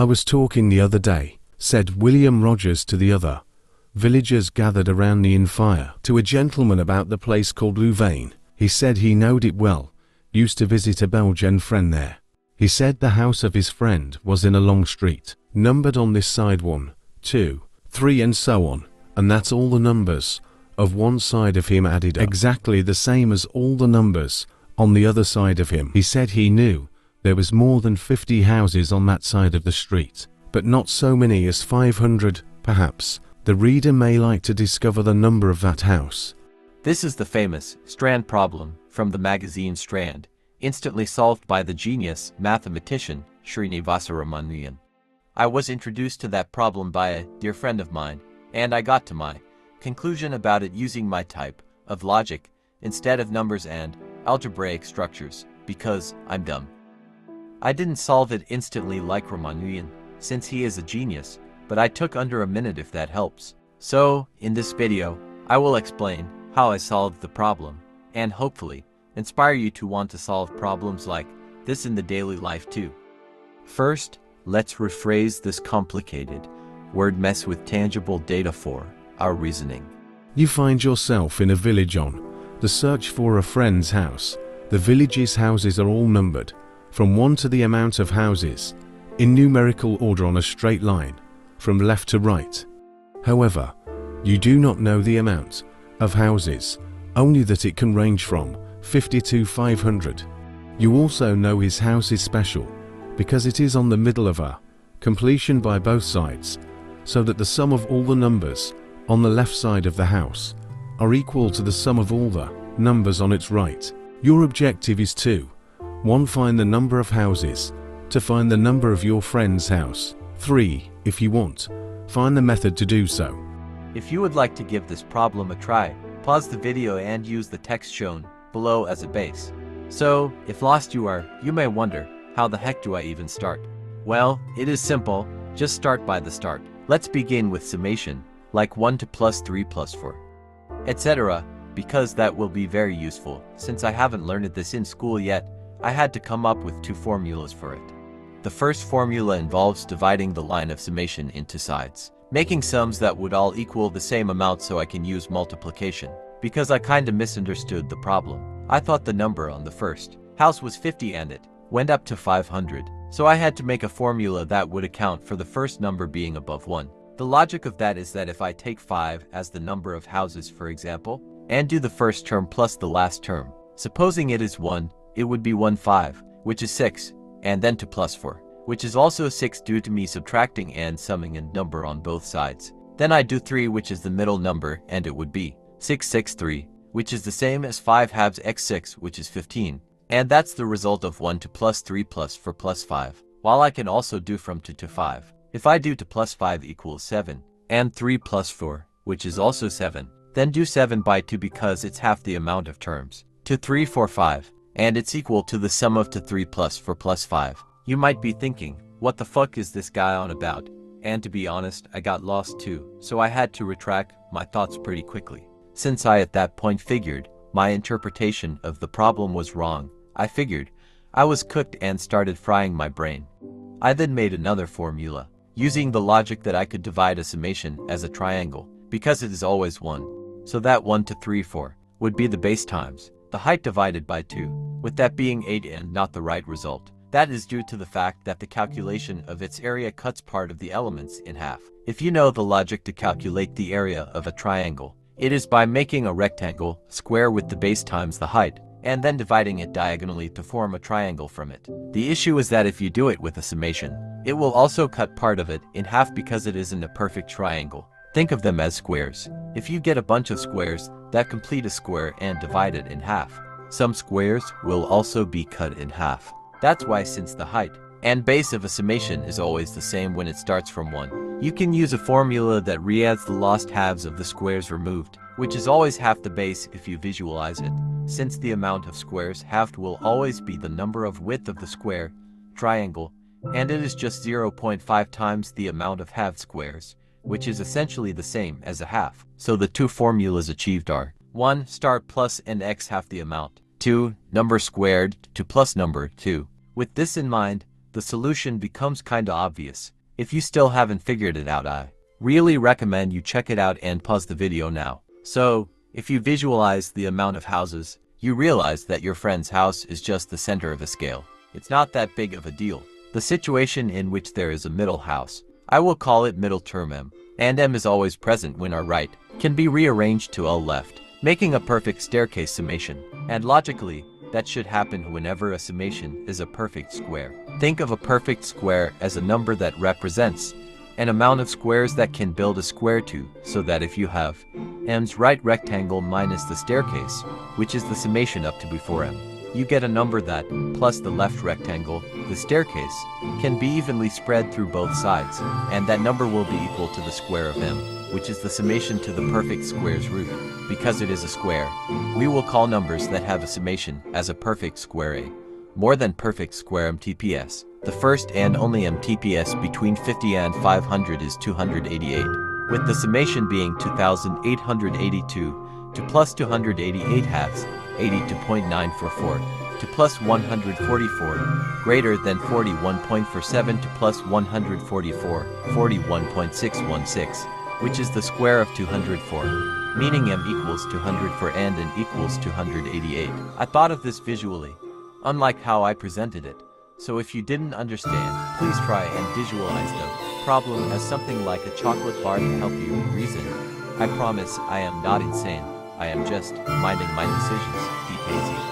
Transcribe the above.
I was talking the other day, said William Rogers to the other. Villagers gathered around the inn fire to a gentleman about the place called Louvain. He said he knowed it well, used to visit a Belgian friend there. He said the house of his friend was in a long street, numbered on this side 1, 2, 3 and so on, and that's all the numbers of one side of him added up, exactly the same as all the numbers on the other side of him. He said he knew there was more than 50 houses on that side of the street, but not so many as 500, perhaps. The reader may like to discover the number of that house. This is the famous Strand problem from the magazine Strand, instantly solved by the genius mathematician Srinivasa Ramanujan. I was introduced to that problem by a dear friend of mine, and I got to my conclusion about it using my type of logic instead of numbers and algebraic structures, because I'm dumb. I didn't solve it instantly like Ramanujan, since he is a genius, but I took under a minute if that helps. So, in this video, I will explain how I solved the problem, and hopefully, inspire you to want to solve problems like this in the daily life too. First, let's rephrase this complicated word mess with tangible data for our reasoning. You find yourself in a village on the search for a friend's house. The village's houses are all numbered, from 1 to the amount of houses, in numerical order on a straight line, from left to right. However, you do not know the amount of houses, only that it can range from 50 to 500. You also know his house is special, because it is on the middle of a completion by both sides, so that the sum of all the numbers on the left side of the house are equal to the sum of all the numbers on its right. Your objective is to 1. Find the number of houses, 2. Find the number of your friend's house, 3. If you want, find the method to do so. If you would like to give this problem a try, pause the video and use the text shown below as a base. So, if lost you are, you may wonder, how the heck do I even start? Well, it is simple, just start by the start. Let's begin with summation, like 1 to plus 3 plus 4, etc., because that will be very useful. Since I haven't learned this in school yet, I had to come up with 2 formulas for it. The first formula involves dividing the line of summation into sides, making sums that would all equal the same amount so I can use multiplication. Because I kinda misunderstood the problem. I thought the number on the first house was 50 and it went up to 500. So I had to make a formula that would account for the first number being above 1. The logic of that is that if I take 5 as the number of houses, for example, and do the first term plus the last term, supposing it is 1, it would be 1 5, which is 6, and then 2 plus 4, which is also 6 due to me subtracting and summing a number on both sides. Then I do 3, which is the middle number, and it would be 663, which is the same as 5 halves x 6, which is 15. And that's the result of 1 to plus 3 plus 4 plus 5, while I can also do from 2 to 5. If I do 2 plus 5 equals 7, and 3 plus 4, which is also 7, then do 7 by 2 because it's half the amount of terms. 2, 3, 4, 5, and it's equal to the sum of 2, 3 plus 4 plus 5. You might be thinking, what the fuck is this guy on about? And to be honest, I got lost too, so I had to retract my thoughts pretty quickly. Since I at that point figured my interpretation of the problem was wrong, I figured I was cooked and started frying my brain. I then made another formula, using the logic that I could divide a summation as a triangle, because it is always 1. So that 1 to 3, 4 would be the base times the height divided by 2, with that being 8 and not the right result. That is due to the fact that the calculation of its area cuts part of the elements in half. If you know the logic to calculate the area of a triangle, it is by making a rectangle square with the base times the height, and then dividing it diagonally to form a triangle from it. The issue is that if you do it with a summation, it will also cut part of it in half because it isn't a perfect triangle. Think of them as squares. If you get a bunch of squares that complete a square and divide it in half, some squares will also be cut in half. That's why, since the height and base of a summation is always the same when it starts from 1, you can use a formula that re-adds the lost halves of the squares removed, which is always half the base if you visualize it. Since the amount of squares halved will always be the number of width of the square, triangle, and it is just 0.5 times the amount of halved squares, which is essentially the same as a half. So the 2 formulas achieved are 1. Start plus and x half the amount. 2. Number squared to plus number 2. With this in mind, the solution becomes kinda obvious. If you still haven't figured it out, I really recommend you check it out and pause the video now. So, if you visualize the amount of houses, you realize that your friend's house is just the center of a scale. It's not that big of a deal. The situation in which there is a middle house, I will call it middle term M, and M is always present when our right can be rearranged to L left, making a perfect staircase summation. And logically, that should happen whenever a summation is a perfect square. Think of a perfect square as a number that represents an amount of squares that can build a square to, so that if you have M's right rectangle minus the staircase, which is the summation up to before M, you get a number that, plus the left rectangle, the staircase, can be evenly spread through both sides, and that number will be equal to the square of M, which is the summation to the perfect square's root. Because it is a square, we will call numbers that have a summation as a perfect square A, more than perfect square MTPS. The first and only MTPS between 50 and 500 is 288, with the summation being 2882 to plus 288 halves, 82.944, to plus 144, greater than 41.47 to plus 144, 41.616, which is the square of 204, meaning M equals 204 and N equals 288. I thought of this visually, unlike how I presented it. So if you didn't understand, please try and visualize the problem as something like a chocolate bar to help you reason. I promise I am not insane. I am just minding my decisions. DKZ.